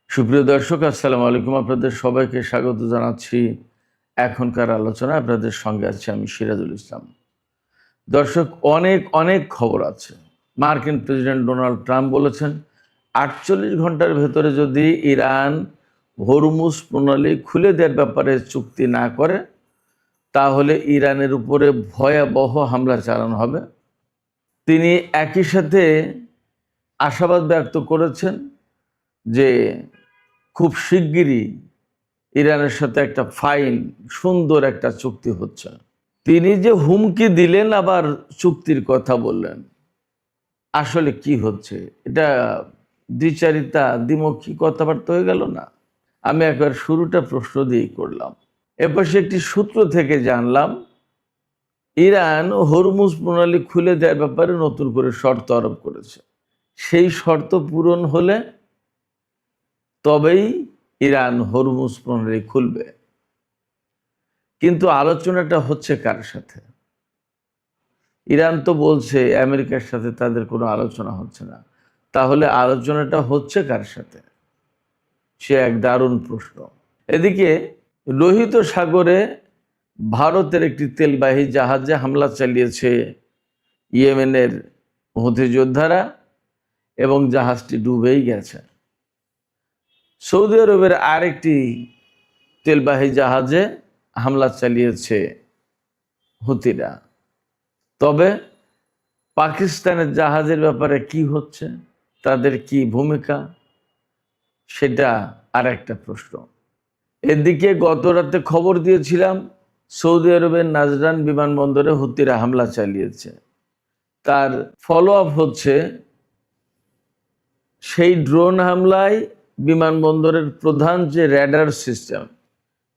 সুপ্রিয় দর্শক, আসসালামু আলাইকুম। আপনাদের সবাইকে স্বাগত জানাচ্ছি এখনকার আলোচনা। আপনাদের সঙ্গে আছি আমি সিরাজুল ইসলাম। দর্শক, অনেক অনেক খবর আছে। মার্কিন প্রেসিডেন্ট ডোনাল্ড ট্রাম্প বলেছেন ৪৮ ঘন্টার ভেতরে যদি ইরান হরমুজ প্রণালী খুলে দেওয়ার ব্যাপারে চুক্তি না করে তাহলে ইরানের উপরে ভয়াবহ হামলা চালানো হবে। তিনি একই সাথে আশাবাদ ব্যক্ত করেছেন যে খুব শিগগিরই ইরানের সাথে একটা ফাইন সুন্দর একটা চুক্তি হচ্ছে। তিনি যে হুমকি দিলেন আবার চুক্তির কথা বললেন, আসলে কি হচ্ছে? এটা দ্বিচারিতা, দ্বিমুখী কথাবার্তা হয়ে গেল না? আমি একবার শুরুটা প্রশ্ন দিয়েই করলাম। এরপর সে একটি সূত্র থেকে জানলাম ইরান হরমুজ প্রণালী খুলে দেওয়ার ব্যাপারে নতুন করে শর্ত আরোপ করেছে। সেই শর্ত পূরণ হলে তবেই ইরান হরমুজ প্রণালী খুলবে। কিন্তু আলোচনাটা হচ্ছে কার সাথে? ইরান তো বলছে আমেরিকার সাথে তাদের কোনো আলোচনা হচ্ছে না। তাহলে আলোচনাটা হচ্ছে কার সাথে? সে এক দারুণ প্রশ্ন। এদিকে লোহিত সাগরে ভারতের একটি তেলবাহী জাহাজে হামলা চালিয়েছে ইয়েমেনের হুথি যোদ্ধারা এবং জাহাজটি ডুবেই গেছে। সৌদি আরবের আরেকটি তেলবাহী জাহাজে হামলা চালিয়েছে হুথিরা। তবে পাকিস্তানের জাহাজের ব্যাপারে কি হচ্ছে, তাদের কি ভূমিকা, সেটা আর একটা প্রশ্ন। এদিকে গত রাতে খবর দিয়েছিলাম সৌদি আরবের নাজরান বিমানবন্দরে হুথিরা হামলা চালিয়েছে। তার ফলো আপ হচ্ছে সেই ড্রোন হামলায় বিমানবন্দরের প্রধান যে র্যাডার সিস্টেম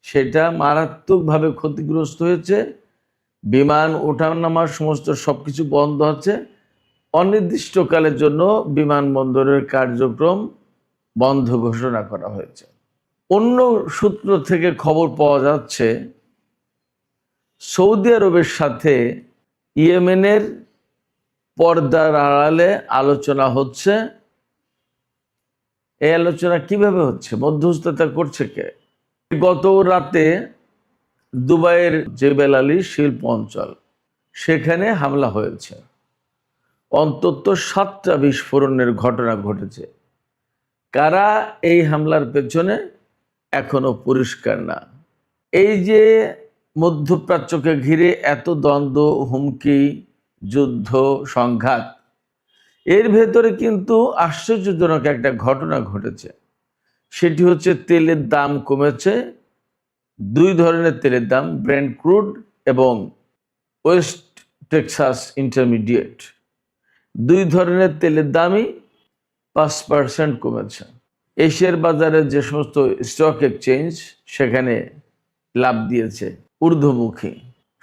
সেটা মারাত্মকভাবে ক্ষতিগ্রস্ত হয়েছে। বিমান ওঠানামার সমস্ত সবকিছু বন্ধ আছে। অনির্দিষ্টকালের জন্য বিমানবন্দরের কার্যক্রম বন্ধ ঘোষণা করা হয়েছে। অন্য সূত্র থেকে খবর পাওয়া যাচ্ছে সৌদি আরবের সাথে ইয়েমেনের পর্দার আড়ালে আলোচনা হচ্ছে। এই আলোচনা কিভাবে হচ্ছে? মধ্যস্থতা করছে কে? গত রাতে দুবাইয়ের জেবেল আলী শিল্প অঞ্চল, সেখানে হামলা হয়েছে। অন্তত 7টা বিস্ফোরণের ঘটনা ঘটেছে। কারা এই হামলার পেছনে এখনো পরিষ্কার না। এই যে মধ্যপ্রাচ্যকে ঘিরে এত দ্বন্দ্ব, হুমকি, যুদ্ধ, সংঘাত, এর ভেতরে কিন্তু আশ্চর্যজনক একটা ঘটনা ঘটেছে। সেটি হচ্ছে তেলের দাম কমেছে। দুই ধরনের তেলের দাম, ব্রেন্ট ক্রুড এবং ওয়েস্ট টেক্সাস ইন্টারমিডিয়েট, দুই ধরনের তেলের দামই 5% কমেছে। এশিয়ার বাজারে যে সমস্ত স্টক এক্সচেঞ্জ সেখানে লাভ দিয়েছে ঊর্ধ্বমুখী।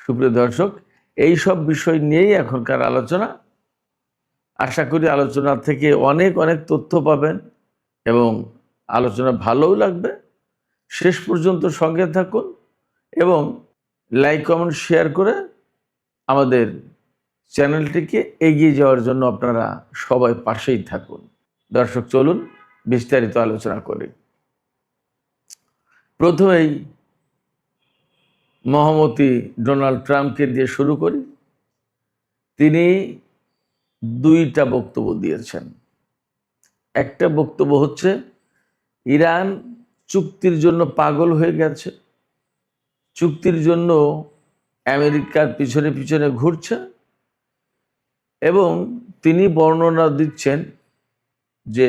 সুপ্রিয় দর্শক, এই সব বিষয় নিয়েই এখনকার আলোচনা। আশা করি আলোচনা থেকে অনেক অনেক তথ্য পাবেন এবং আলোচনা ভালোও লাগবে। শেষ পর্যন্ত সঙ্গে থাকুন এবং লাইক, কমেন্ট, শেয়ার করে আমাদের চ্যানেলটিকে এগিয়ে যাওয়ার জন্য আপনারা সবাই পাশেই থাকুন। দর্শক, চলুন বিস্তারিত আলোচনা করি। প্রথমেই মহামতি ডোনাল্ড ট্রাম্পকে দিয়ে শুরু করি। তিনি 2টা বক্তব্য দিয়েছেন। একটা বক্তব্য হচ্ছে ইরান চুক্তির জন্য পাগল হয়ে গেছে, চুক্তির জন্য আমেরিকার পিছনে পিছনে ঘুরছে, এবং তিনি বর্ণনা দিচ্ছেন যে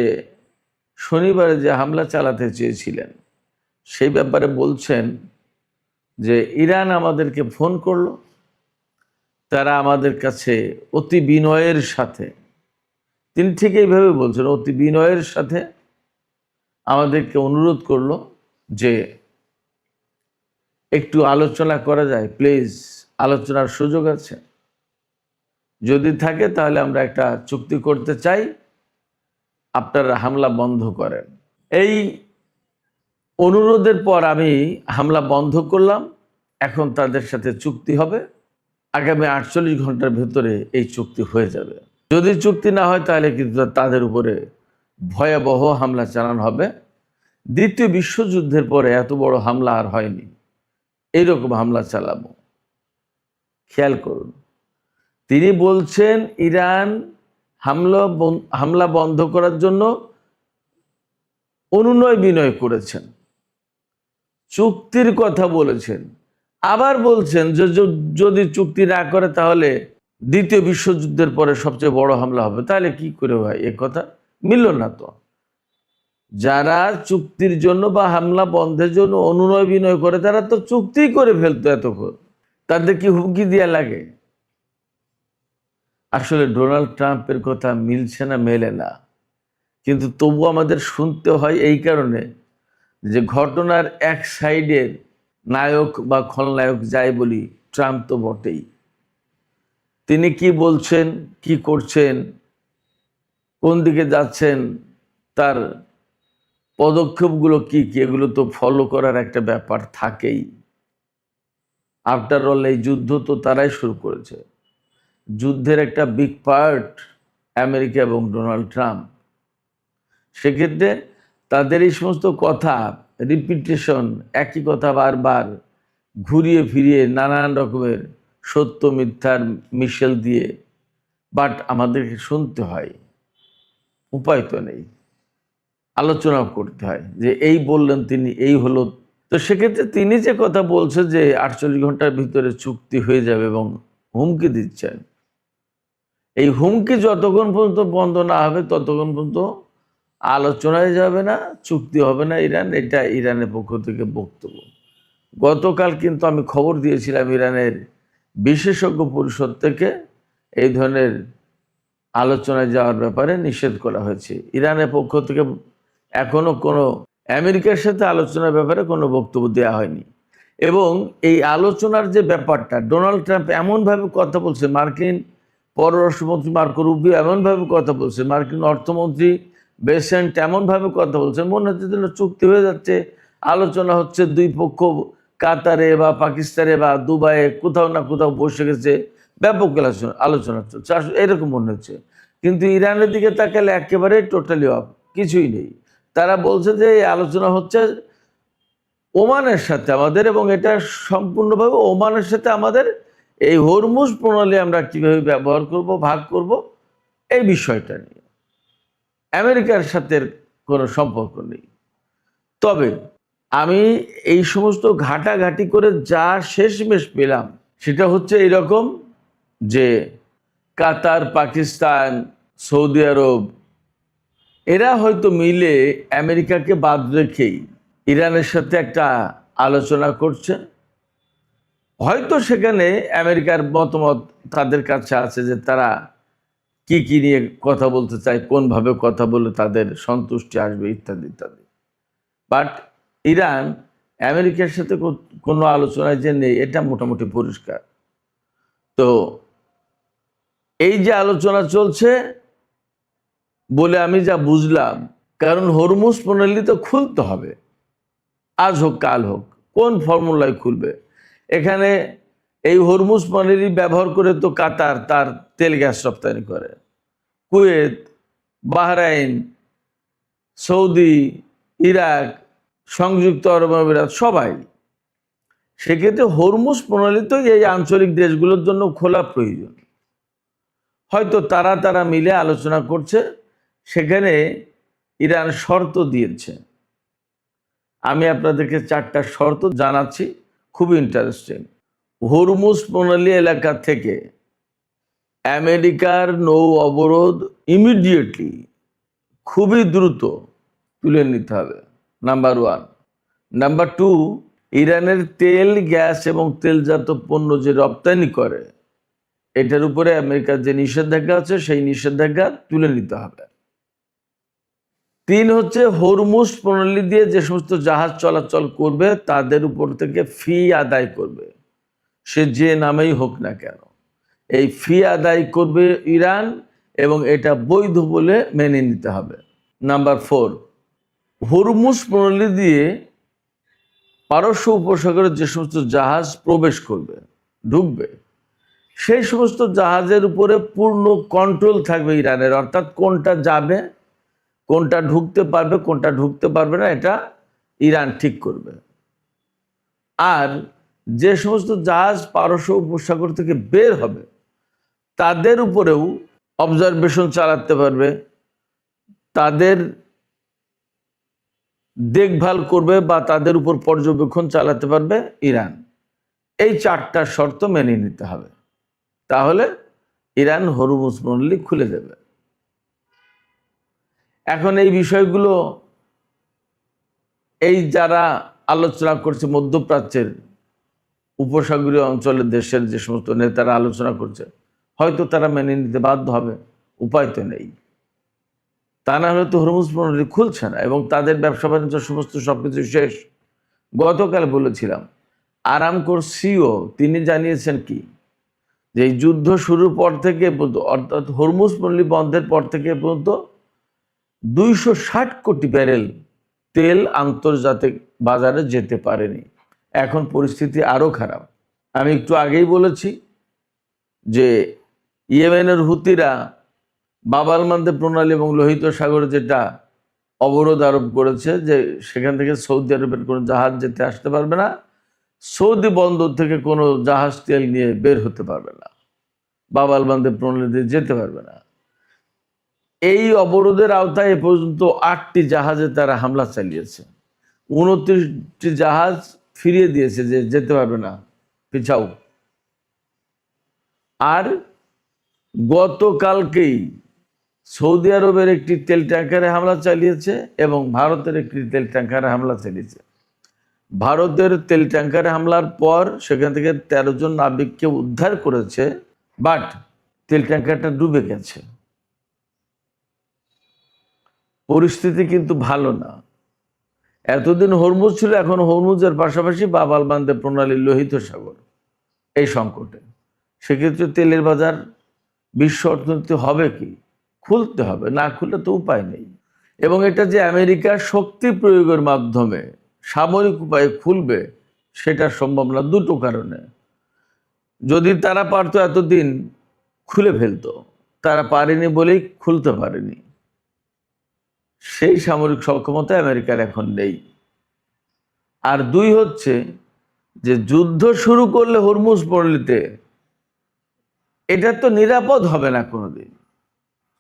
শনিবারে যে হামলা চালাতে চেয়েছিলেন সেই ব্যাপারে বলছেন যে ইরান আমাদেরকে ফোন করলো, তারা আমাদের কাছে অতি বিনয়ের সাথে, তিনি ঠিক এইভাবে বলছেন, অতি বিনয়ের সাথে আমাদেরকে অনুরোধ করলো যে একটু আলোচনা করা যায়, প্লিজ, আলোচনার সুযোগ আছে, যদি থাকে তাহলে আমরা একটা চুক্তি করতে চাই, আপনারা হামলা বন্ধ করেন। এই অনুরোধের পর আমি হামলা বন্ধ করলাম। এখন তাদের সাথে চুক্তি হবে। আগামী 48 ঘন্টার ভেতরে এই চুক্তি হয়ে যাবে। যদি চুক্তি না হয় তাহলে কিন্তু তাদের উপরে ভয়াবহ হামলা চালানো হবে। দ্বিতীয় বিশ্বযুদ্ধের পরে এত বড় হামলা আর হয়নি, এইরকম হামলা চালাবো। খেয়াল করুন, তিনি বলছেন ইরান হামলা বন্ধ করার জন্য অনুনয় বিনয় করেছেন, চুক্তির কথা বলেছেন, আবার বলছেন যে যদি চুক্তি না করে তাহলে দ্বিতীয় বিশ্বযুদ্ধের পরে সবচেয়ে বড় হামলা হবে। তাহলে কি করে হয়? এ কথা মিলল না তো। যারা চুক্তির জন্য বা হামলা বন্ধের জন্য অনুনয় বিনয় করে তারা তো চুক্তি করে ফেলতো এতক্ষণ, তাদের কি হুমকি দেওয়া লাগে? আসলে ডোনাল্ড ট্রাম্পের কথা মিলছে না, মেলে না, কিন্তু তবু আমাদের শুনতে হয় এই কারণে যে ঘটনার এক সাইডের নায়ক বা খলনায়ক যাই বলি, ট্রাম্প তো বটেই। তিনি কি বলছেন, কি করছেন, কোন দিকে যাচ্ছেন, তার পদক্ষেপগুলো কি কি, এগুলো তো ফলো করার একটা ব্যাপার থাকেই। আফটার অল এই যুদ্ধ তো তারাই শুরু করেছে। যুদ্ধের একটা বিগ পার্ট আমেরিকা এবং ডোনাল্ড ট্রাম্প। সেক্ষেত্রে তাদের এই সমস্ত কথা, রিপিটেশন, একই কথা বারবার ঘুরিয়ে ফিরিয়ে নানান রকমের সত্য মিথ্যার মিশেল দিয়ে বাট আমাদেরকে শুনতে হয়, উপায় তো নেই, আলোচনা করতে হয় যে এই বললেন তিনি, এই হলো। তো সেক্ষেত্রে তিনি যে কথা বলছে যে 48 ঘন্টার ভিতরে চুক্তি হয়ে যাবে এবং হুমকি দিচ্ছেন, এই হুমকি যতক্ষণ পর্যন্ত বন্ধ না হবে ততক্ষণ পর্যন্ত আলোচনায় যাবে না, চুক্তি হবে না ইরান। এটা ইরানের পক্ষ থেকে বক্তব্য। গতকাল কিন্তু আমি খবর দিয়েছিলাম ইরানের বিশেষজ্ঞ পরিষদ থেকে এই ধরনের আলোচনায় যাওয়ার ব্যাপারে নিষেধ করা হয়েছে। ইরানের পক্ষ থেকে এখনো কোনো আমেরিকার সাথে আলোচনার ব্যাপারে কোনো বক্তব্য দেওয়া হয়নি। এবং এই আলোচনার যে ব্যাপারটা, ডোনাল্ড ট্রাম্প এমনভাবে কথা বলছে, মার্কিন পররাষ্ট্রমন্ত্রী মার্কো রুবিও এমনভাবে কথা বলছে, মার্কিন অর্থমন্ত্রী বেসেন্ট এমনভাবে কথা বলছে, মনে হচ্ছে যেন চুক্তি হয়ে যাচ্ছে, আলোচনা হচ্ছে, দুই পক্ষ কাতারে বা পাকিস্তানে বা দুবাইয়ে কোথাও না কোথাও বসে গেছে, ব্যাপক আলোচনা চলছে, এরকম মনে হচ্ছে। কিন্তু ইরানের দিকে তাকালে একেবারে টোটালি অফ, কিছুই নেই। তারা বলছে যে এই আলোচনা হচ্ছে ওমানের সাথে আমাদের, এবং এটা সম্পূর্ণভাবে ওমানের সাথে আমাদের এই হরমুজ প্রণালী আমরা কিভাবে ব্যবহার করব, ভাগ করব, এই বিষয়টা নিয়ে আমেরিকার সাথে কোনো সম্পর্ক নেই। তবে আমি এই সমস্ত ঘাটাঘাটি করে যা শেষমেশ পেলাম সেটা হচ্ছে এইরকম যে কাতার, পাকিস্তান, সৌদি আরব এরা হয়তো মিলে আমেরিকাকে বাদ রেখেই ইরানের সাথে একটা আলোচনা করছে। হয়তো সেখানে আমেরিকার মতামত তাদের কাছে আছে যে তারা কি কি নিয়ে কথা বলতে চায়, কোনভাবে কথা বলে তাদের সন্তুষ্টি আসবে, ইত্যাদি ইত্যাদি। বাট ইরান আমেরিকার সাথে কোনো আলোচনায় যে নেই এটা মোটামুটি পরিষ্কার। তো এই যে আলোচনা চলছে বলে আমি যা বুঝলাম, কারণ হরমুজ প্রণালী তো খুলতে হবে, আজ হোক কাল হোক, কোন ফর্মুলায় খুলবে? এখানে এই হরমুজ প্রণালী ব্যবহার করে তো কাতার তার তেল গ্যাস রপ্তানি করে, কুয়েত, বাহরাইন, সৌদি, ইরাক, সংযুক্ত আরব আমিরাত সবাই। সেক্ষেত্রে হরমুজ প্রণালী তো এই আঞ্চলিক দেশগুলোর জন্য খোলা প্রয়োজন। হয়তো তারা মিলে আলোচনা করছে, সেখানে ইরান শর্ত দিয়েছে। আমি আপনাদেরকে 4টা শর্ত জানাচ্ছি, খুবই ইন্টারেস্টিং। হরমুজ প্রণালী এলাকা থেকে আমেরিকার নৌ অবরোধ ইমিডিয়েটলি, খুবই দ্রুত তুলে নিতে হবে, নাম্বার 1। নাম্বার 2, ইরানের তেল, গ্যাস এবং তেলজাত পণ্য যে রপ্তানি করে এটার উপরে আমেরিকার যে নিষেধাজ্ঞা আছে সেই নিষেধাজ্ঞা তুলে নিতে হবে। 3 হচ্ছে হরমুজ প্রণালী দিয়ে যে সমস্ত জাহাজ চলাচল করবে তাদের উপর থেকে ফি আদায় করবে, সে যে নামেই হোক না কেন, এই ফি আদায় করবে ইরান এবং এটা বৈধ বলে মেনে নিতে হবে। নাম্বার 4, হরমুজ প্রণালী দিয়ে পারস্য উপসাগরে যে সমস্ত জাহাজ প্রবেশ করবে, ঢুকবে, সেই সমস্ত জাহাজের উপরে পূর্ণ কন্ট্রোল থাকবে ইরানের। অর্থাৎ কোনটা যাবে, কোনটা ঢুকতে পারবে, কোনটা ঢুকতে পারবে না, এটা ইরান ঠিক করবে। আর যে সমস্ত জাহাজ পারস্য উপসাগর থেকে বের হবে তাদের উপরেও অবজারভেশন চালাতে পারবে, তাদের দেখভাল করবে বা তাদের উপর পর্যবেক্ষণ চালাতে পারবে ইরান। এই 4টা শর্ত মেনে নিতে হবে, তাহলে ইরান হরমুজ প্রণালী খুলে দেবে। এখন এই বিষয়গুলো এই যারা আলোচনা করছে, মধ্যপ্রাচ্যের উপসাগরীয় অঞ্চলের দেশের যে সমস্ত নেতারা আলোচনা করছে, হয়তো তারা মেনে নিতে বাধ্য হবে, উপায় তো নেই। তা না হলে তো হরমুজ প্রণালী খুলছে না এবং তাদের ব্যবসা বাণিজ্য সমস্ত সবকিছু শেষ। গতকাল বলেছিলাম, আরামকোর সিও তিনি জানিয়েছেন কি, যে এই যুদ্ধ শুরুর পর থেকে অর্থাৎ হরমুজ প্রণালী বন্ধের পর থেকে পর্যন্ত 260 কোটি ব্যারেল তেল আন্তর্জাতিক বাজারে যেতে পারেনি। এখন পরিস্থিতি আরো খারাপ। আমি একটু আগেই বলেছি যে ইয়েমেনের হুতিরা বাব আল মানদেব প্রণালী এবং লোহিত সাগরে যেটা অবরোধ আরোপ করেছে, যে সেখান থেকে সৌদি আরবের কোনো জাহাজ যেতে আসতে পারবে না, সৌদি বন্দর থেকে কোনো জাহাজ তেল নিয়ে বের হতে পারবে না, বাব আল মানদেব প্রণালী দিয়ে যেতে পারবে না। এই অবরোধের আওতায় এ পর্যন্ত 8টি জাহাজে তারা হামলা চালিয়েছে। 29টি জাহাজ ফিরিয়ে দিয়েছে যে যেতে পারবে না, পিছাও। আর গতকালকেই সৌদি আরবের একটি তেল ট্যাঙ্কারে হামলা চালিয়েছে এবং ভারতের একটি তেল ট্যাঙ্কারে হামলা চালিয়েছে। ভারতের তেল ট্যাঙ্কারে হামলার পর সেখান থেকে 13 জন নাবিককে উদ্ধার করেছে, বাট তেল ট্যাঙ্কারটা ডুবে গেছে। পরিস্থিতি কিন্তু ভালো না। এতদিন হরমুজ ছিল, এখন হরমুজের পাশাপাশি বাব আল মানদেব প্রণালী লোহিত সাগর এই সংকটে। সেক্ষেত্রে তেলের বাজার বিশ্ব অর্থনীতি হবে কি? খুলতে হবে, না খুললে তো উপায় নেই। এবং এটা যে আমেরিকার শক্তি প্রয়োগের মাধ্যমে সামরিক উপায়ে খুলবে সেটা সম্ভব না, দুটো কারণে। যদি তারা পারতো এতদিন খুলে ফেলতো, তারা পারেনি বলেই খুলতে পারেনি। সেই সামরিক সক্ষমতা আমেরিকার এখন নেই। আর 2 হচ্ছে যে যুদ্ধ শুরু করলে হরমুজ প্রণালীতে এটা তো নিরাপদ হবে না কোনোদিন,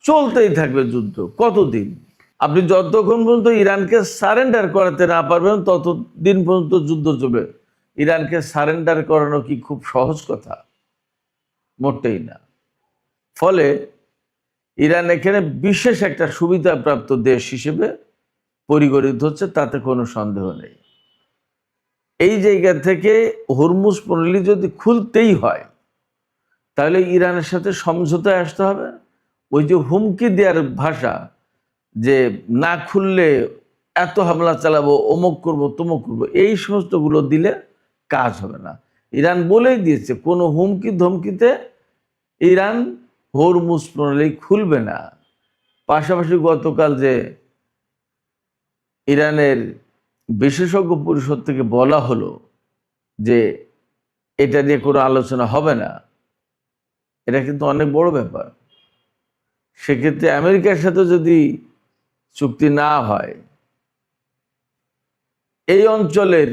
চলতেই থাকবে যুদ্ধ। কতদিন? আপনি যতক্ষণ পর্যন্ত ইরানকে সারেন্ডার করাতে না পারবেন ততদিন পর্যন্ত যুদ্ধ চলবে। ইরানকে সারেন্ডার করানো কি খুব সহজ কথা? মোটেই না। ফলে ইরান এখানে বিশেষ একটা সুবিধাপ্রাপ্ত দেশ হিসেবে পরিগণিত হচ্ছে, তাতে কোনো সন্দেহ নেই। এই জায়গা থেকে হরমুজ প্রণালী যদি খুলতেই হয় তাহলে ইরানের সাথে সমঝোতায় আসতে হবে। ওই যে হুমকি দেওয়ার ভাষা, যে না খুললে এত হামলা চালাবো, অমুক করবো, তমুক করবো, এই সমস্তগুলো দিলে কাজ হবে না। ইরান বলেই দিয়েছে কোনো হুমকি ধমকিতে ইরান হরমুজ প্রণালী খুলবে না। পাশাপাশি গতকাল যে ইরানের বিশেষজ্ঞ পরিষদ থেকে বলা হলো যে এটা নিয়ে কোনো আলোচনা হবে না, এটা কিন্তু অনেক বড় ব্যাপার। সেক্ষেত্রে আমেরিকার সাথে যদি চুক্তি না হয়, এই অঞ্চলের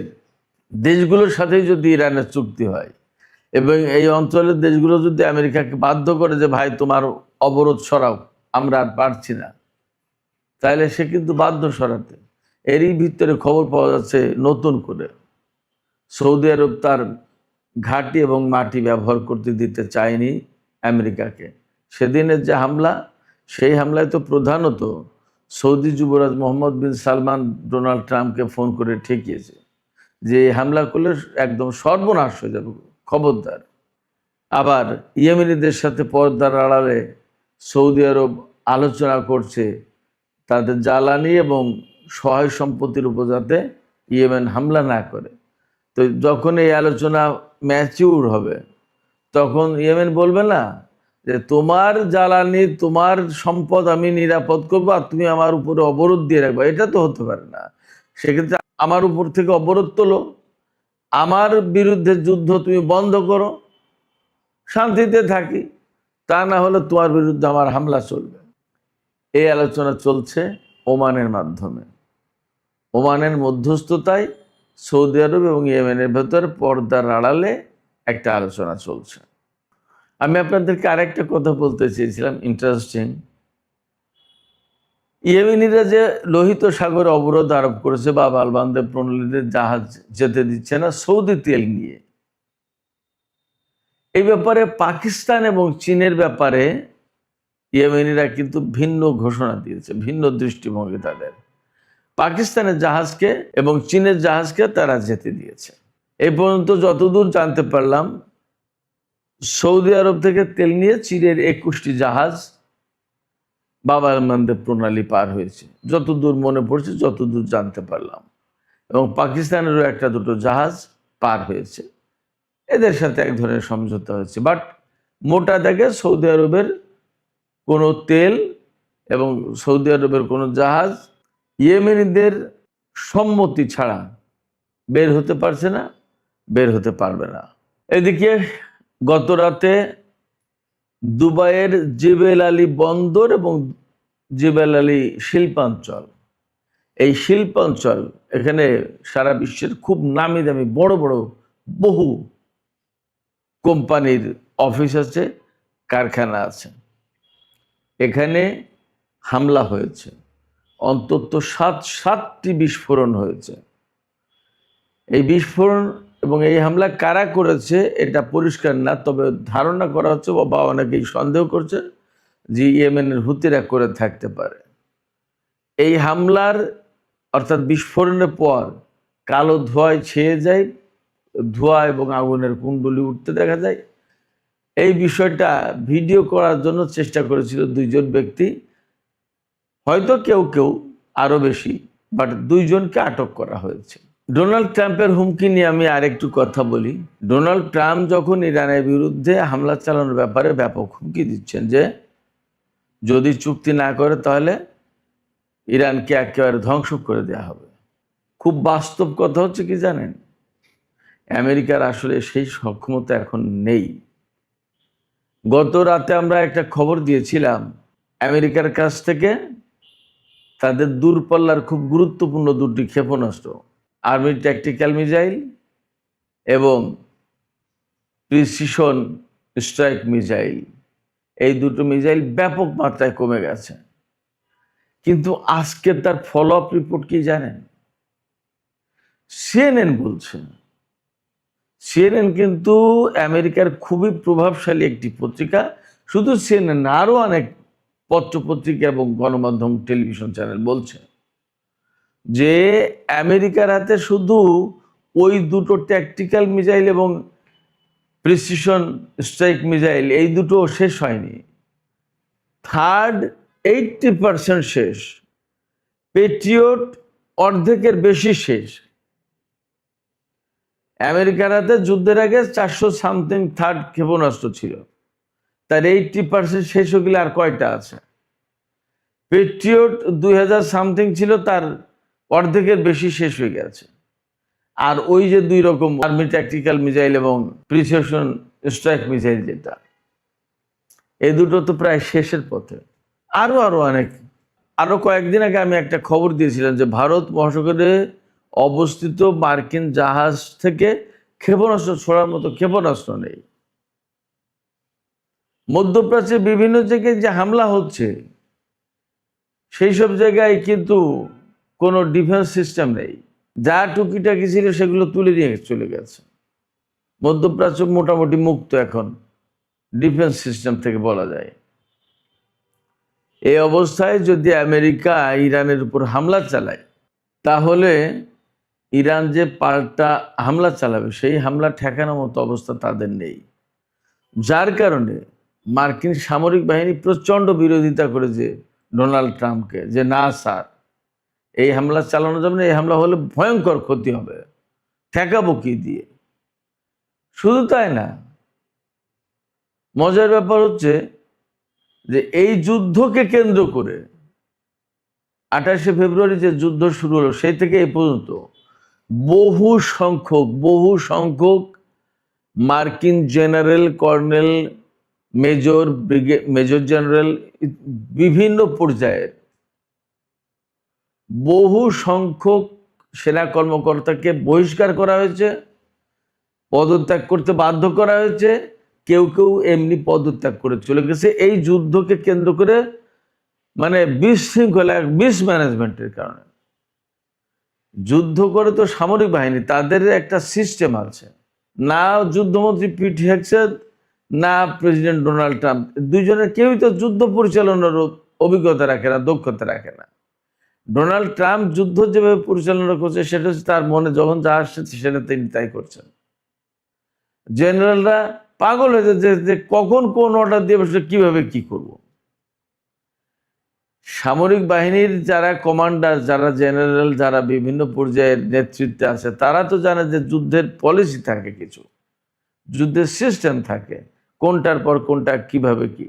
দেশগুলোর সাথেই যদি ইরানের চুক্তি হয় এবং এই অঞ্চলের দেশগুলো যদি আমেরিকাকে বাধ্য করে যে ভাই তোমার অবরোধ সরাও, আমরা আর পারছি না, তাহলে সে কিন্তু বাধ্য সরাতে। এরই ভিতরে খবর পাওয়া যাচ্ছে নতুন করে সৌদি আরব তার ঘাঁটি এবং মাটি ব্যবহার করতে দিতে চায়নি আমেরিকাকে। সেদিনের যে হামলা, সেই হামলায় তো প্রধানত সৌদি যুবরাজ মোহাম্মদ বিন সালমান ডোনাল্ড ট্রাম্পকে ফোন করে ঠেকিয়েছে যে হামলা করলে একদম সর্বনাশ হয়ে যাবে, খবরদার। আবার ইয়েমেনিদের সাথে পর্দার আড়ালে সৌদি আরব আলোচনা করছে তাদের জ্বালানি এবং সহায় সম্পত্তির উপর যাতে ইয়েমেন হামলা না করে। তো যখন এই আলোচনা ম্যাচিউর হবে তখন ইয়েমেন বলবে না যে তোমার জ্বালানি, তোমার সম্পদ আমি নিরাপদ করবো আর তুমি আমার উপরে অবরোধ দিয়ে রাখবো। এটা তো হতে পারে না। সেক্ষেত্রে আমার উপর থেকে অবরোধ তোলো, আমার বিরুদ্ধে যুদ্ধ তুমি বন্ধ করো, শান্তিতে থাকি। তা না হলে তোমার বিরুদ্ধে আমার হামলা চলবে। এই আলোচনা চলছে ওমানের মাধ্যমে। ওমানের মধ্যস্থতায় সৌদি আরব এবং ইয়েমেনের ভেতরে পর্দার আড়ালে একটা আলোচনা চলছে। আমি আপনাদেরকে আরেকটা কথা বলতে চেয়েছিলাম, ইন্টারেস্টিং। ইয়েমেনিরা যে লোহিত সাগরে অবরোধ আরোপ করেছে বা বালবান্দে প্রণালীতে জাহাজ যেতে দিচ্ছে না সৌদি তেল নিয়ে, এই ব্যাপারে পাকিস্তান এবং চীনের ব্যাপারে ইয়েমেনিরা কিন্তু ভিন্ন ঘোষণা দিয়েছে, ভিন্ন দৃষ্টিভঙ্গি তাদের। পাকিস্তানের জাহাজকে এবং চীনের জাহাজকে তারা যেতে দিয়েছে। এই পর্যন্ত যতদূর জানতে পারলাম, সৌদি আরব থেকে তেল নিয়ে চীনের 21টি জাহাজ বাব আল মানদেব প্রণালী পার হয়েছে, যতদূর মনে পড়ছে, যতদূর জানতে পারলাম। এবং পাকিস্তানেরও একটা দুটো জাহাজ পার হয়েছে, এদের সাথে এক ধরনের সমঝোতা হয়েছে। বাট মোটা দাগে সৌদি আরবের কোনো তেল এবং সৌদি আরবের কোনো জাহাজ ইয়েমেনিদের সম্মতি ছাড়া বের হতে পারছে না, বের হতে পারবে না। এদিকে গত রাতে দুবাইয়ের জেবেল আলী বন্দর এবং জেবেল আলী শিল্পাঞ্চল, এই শিল্পাঞ্চল, এখানে সারা বিশ্বের খুব নামি দামি বড় বড় বহু কোম্পানির অফিস আছে, কারখানা আছে। এখানে হামলা হয়েছে, অন্তত সাতটি বিস্ফোরণ হয়েছে। এই বিস্ফোরণ এবং এই হামলা কারা করেছে এটা পরিষ্কার না, তবে ধারণা করা হচ্ছে বা অনেকেই সন্দেহ করছে যে ইয়েমেনের হুতিরা করে থাকতে পারে। এই হামলার অর্থাৎ বিস্ফোরণের পর কালো ধোঁয়ায় ছেয়ে যায়, ধোঁয়া এবং আগুনের কুণ্ডলি উঠতে দেখা যায়। এই বিষয়টা ভিডিও করার জন্য চেষ্টা করেছিল দুইজন ব্যক্তি, হয়তো কেউ কেউ আরও বেশি, বাট দুইজনকে আটক করা হয়েছে। ডোনাল্ড ট্রাম্পের হুমকি নিয়ে আমি আরেকটু কথা বলি। ডোনাল্ড ট্রাম্প যখন ইরানের বিরুদ্ধে হামলা চালানোর ব্যাপারে ব্যাপক হুমকি দিচ্ছেন যে যদি চুক্তি না করে তাহলে ইরানকে একেবারে ধ্বংস করে দেওয়া হবে। খুব বাস্তব কথা হচ্ছে কি জানেন, আমেরিকার আসলে সেই সক্ষমতা এখন নেই। গত রাতে আমরা একটা খবর দিয়েছিলাম, আমেরিকার কাছ থেকে তাদের দূরপাল্লার খুব গুরুত্বপূর্ণ দুটি ক্ষেপণাস্ত্র, আর্মি ট্যাকটিক্যাল মিসাইল এবং প্রিসিশন স্ট্রাইক মিসাইল, এই দুটো মিসাইল ব্যাপক মাত্রায় কমে গেছে। কিন্তু আজকে তার ফলো আপ রিপোর্ট কি জানেন? সিএনএন বলছে, সিএনএন কিন্তু আমেরিকার খুবই প্রভাবশালী একটি পত্রিকা, শুধু সিএনএন না, আরও অনেক পত্রপত্রিকা এবং গণমাধ্যম টেলিভিশন চ্যানেল বলছে যে আমেরিকার হাতে শুধু ওই দুটো ট্যাকটিক্যাল মিসাইল এবং প্রিসিশন স্ট্রাইক মিসাইল, এই দুটো শেষ হয়নি, থার্ড 80% শেষ, পেট্রিয়ট অর্ধেকের বেশি শেষ। আমেরিকার হাতে যুদ্ধের আগে 400 সামথিং থার্ড ক্ষেপণাস্ত্র ছিল, তার 80% শেষ হয়ে গেলে আর কয়টা আছে? পেট্রিয়ট 2000 সামথিং ছিল, তার অর্ধেকের বেশি শেষ হয়ে গেছে। আর ওই যে দুই রকম আর্মি ট্যাকটিক্যাল মিসাইল এবং প্রিসিশন স্ট্রাইক মিসাইল, যেটা এই দুটো তো প্রায় শেষের পথে। আরো অনেক, আরো কয়েকদিন আগে আমি একটা খবর দিয়েছিলাম যে ভারত মহাসাগরে অবস্থিত মার্কিন জাহাজ থেকে ক্ষেপণাস্ত্র ছোড়ার মতো ক্ষেপণাস্ত্র নেই। মধ্যপ্রাচ্যে বিভিন্ন জায়গায় যে হামলা হচ্ছে সেই সব জায়গায় কিন্তু কোনো ডিফেন্স সিস্টেম নেই, যা টুকিটাকি ছিল সেগুলো তুলে নিয়ে চলে গেছে। মধ্যপ্রাচ্য মোটামুটি মুক্ত এখন ডিফেন্স সিস্টেম থেকে বলা যায়। এই অবস্থায় যদি আমেরিকা ইরানের উপর হামলা চালায়, তাহলে ইরান যে পাল্টা হামলা চালাবে সেই হামলা ঠেকানোর মতো অবস্থা তাদের নেই। যার কারণে মার্কিন সামরিক বাহিনী প্রচণ্ড বিরোধিতা করেছে ডোনাল্ড ট্রাম্পকে, যে না স্যার, এই হামলা চালানো যাবে না, এই হামলা হলে ভয়ঙ্কর ক্ষতি হবে, ঠেকাবো কি দিয়ে? শুধু তাই না, মজার ব্যাপার হচ্ছে যে এই যুদ্ধকে কেন্দ্র করে 28শে ফেব্রুয়ারি যে যুদ্ধ শুরু হলো সেই থেকে এই পর্যন্ত বহু সংখ্যক মার্কিন জেনারেল, কর্নেল, মেজর জেনারেল, বিভিন্ন পর্যায়ের বহু সংখ্যক সেনা কর্মকর্তাকে বহিষ্কার করা হয়েছে, পদত্যাগ করতে বাধ্য করা হয়েছে, কেউ কেউ এমনি পদত্যাগ করে চলে গেছে এই যুদ্ধকে কেন্দ্র করে, মানে বিশৃঙ্খলা, মিসম্যানেজমেন্টের কারণে। যুদ্ধ করে তো সামরিক বাহিনী, তাদের একটা সিস্টেম আছে। না যুদ্ধমন্ত্রী পিট হেগসেথ, না প্রেসিডেন্ট ডোনাল্ড ট্রাম্প, দুইজনের কেউই তো যুদ্ধ পরিচালনার অভিজ্ঞতা রাখে না, দক্ষতা রাখে না। ডোনাল্ড ট্রাম্প যুদ্ধ যেভাবে পরিচালনা করছে সেটা হচ্ছে তার মনে যখন যা আসছে সেটা তিনি তাই করছেন। জেনারেলরা পাগল হয়ে যাচ্ছে যে কখন কোন অর্ডার দিয়ে বসে কিভাবে কি করব। সামরিক বাহিনীর যারা কমান্ডার, যারা জেনারেল, যারা বিভিন্ন পর্যায়ের নেতৃত্বে আছে, তারা তো জানে যে যুদ্ধের পলিসি থাকে, কিছু যুদ্ধের সিস্টেম থাকে, কোনটার পর কোনটা কিভাবে কি।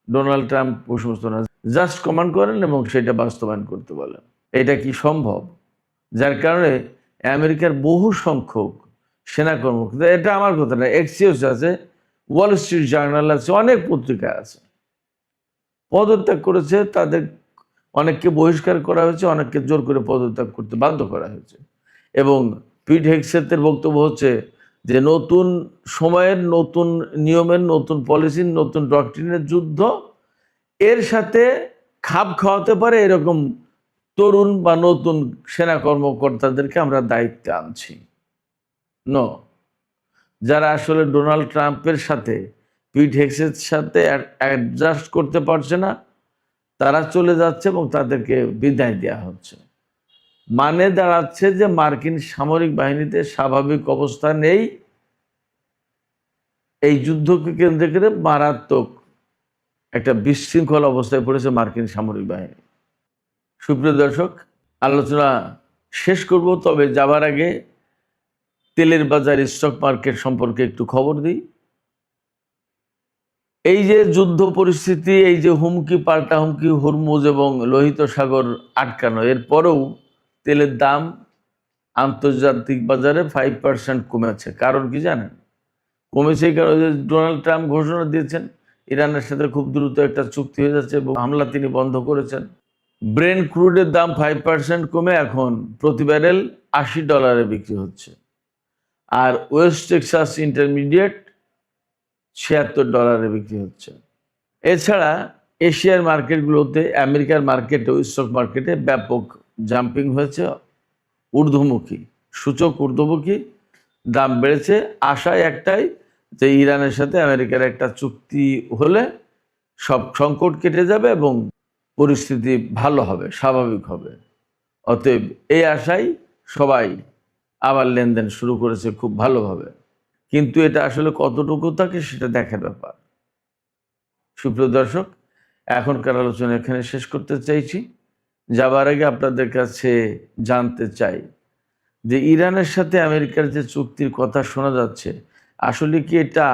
ডোনাল্ড ট্রাম্প ও সমস্ত না, জাস্ট কমান্ড করেন এবং সেটা বাস্তবায়ন করতে বলেন। এটা কি সম্ভব? যার কারণে আমেরিকার বহু সংখ্যক সেনা কর্মকর্তা, এটা আমার কথা না, এক্সিওস আছে, ওয়াল স্ট্রিট জার্নাল আছে, অনেক পত্রিকা আছে, পদত্যাগ করেছে। তাদের অনেককে বহিষ্কার করা হয়েছে, অনেককে জোর করে পদত্যাগ করতে বাধ্য করা হয়েছে। এবং পিট হেগসেথের বক্তব্য হচ্ছে যে নতুন সময়ের, নতুন নিয়মের, নতুন পলিসির, নতুন ডক্ট্রিনের যুদ্ধ, এর সাথে খাপ খাওয়াতে পারে এরকম তরুণ বা নতুন সেনা কর্মকর্তাদেরকে আমরা দায়িত্বে আনছি। যারা আসলে ডোনাল্ড ট্রাম্পের সাথে, পিট হেগসেথের সাথে অ্যাডজাস্ট করতে পারছে না, তারা চলে যাচ্ছে এবং তাদেরকে বিদায় দেওয়া হচ্ছে। মানে দাঁড়াচ্ছে যে মার্কিন সামরিক বাহিনীতে স্বাভাবিক অবস্থা নেই। এই যুদ্ধকে কেন্দ্র করে মারাত্মক একটা বিশৃঙ্খল অবস্থায় পড়েছে মার্কিন সামরিক বাহিনী। সুপ্রিয় দর্শক, আলোচনা শেষ করব, তবে যাবার আগে তেলের বাজার, স্টক মার্কেট সম্পর্কে একটু খবর দিই। এই যে যুদ্ধ পরিস্থিতি, এই যে হুমকি পাল্টা হুমকি, হরমুজ এবং লোহিত সাগর আটকানো, এরপরেও তেলের দাম আন্তর্জাতিক বাজারে 5% কমেছে। কারণ কি জানেন? কমেছে এই কারণে ডোনাল্ড ট্রাম্প ঘোষণা দিয়েছেন ইরানের সাথে খুব দ্রুত একটা চুক্তি হয়ে যাচ্ছে এবং হামলা তিনি বন্ধ করেছেন। ব্রেন্ট ক্রুডের দাম 5% কমে এখন প্রতি ব্যারেল $80 বিক্রি হচ্ছে। আর ওয়েস্ট টেক্সাস ইন্টারমিডিয়েট $76 বিক্রি হচ্ছে। এছাড়া এশিয়ার মার্কেটগুলোতে, আমেরিকার মার্কেটেও, স্টক মার্কেটে ব্যাপক জাম্পিং হয়েছে, ঊর্ধ্বমুখী, সূচক ঊর্ধ্বমুখী, দাম বেড়েছে। আশায় একটাই যে ইরানের সাথে আমেরিকার একটা চুক্তি হলে সব সংকট কেটে যাবে এবং পরিস্থিতি ভালো হবে, স্বাভাবিক হবে। অতএব এই আশায় সবাই আবার লেনদেন শুরু করেছে খুব ভালোভাবে। কিন্তু এটা আসলে কতটুকু থাকে সেটা দেখার ব্যাপার। সুপ্রিয় দর্শক, এখনকার আলোচনা এখানে শেষ করতে চাইছি। যাবার আগে আপনাদের কাছে জানতে চাই যে ইরানের সাথে আমেরিকার যে চুক্তির কথা শোনা যাচ্ছে, আসলে কি এটা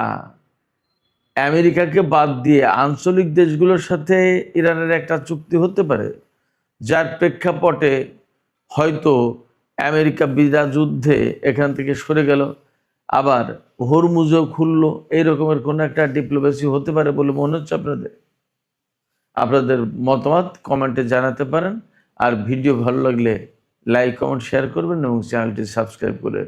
আমেরিকাকে বাদ দিয়ে আঞ্চলিক দেশগুলোর সাথে ইরানের একটা চুক্তি হতে পারে, যার প্রেক্ষাপটে হয়তো আমেরিকা বিনা যুদ্ধে এখান থেকে সরে গেল, আবার হরমুজও খুললো, এই রকমের কোনো একটা ডিপ্লোমেসি হতে পারে বলে মনে হচ্ছে আপনাদের? আপনাদের মতামত কমেন্টে জানাতে পারেন। আর ভিডিও ভালো লাগলে লাইক, কমেন্ট, শেয়ার করবেন এবং চ্যানেলটি সাবস্ক্রাইব করে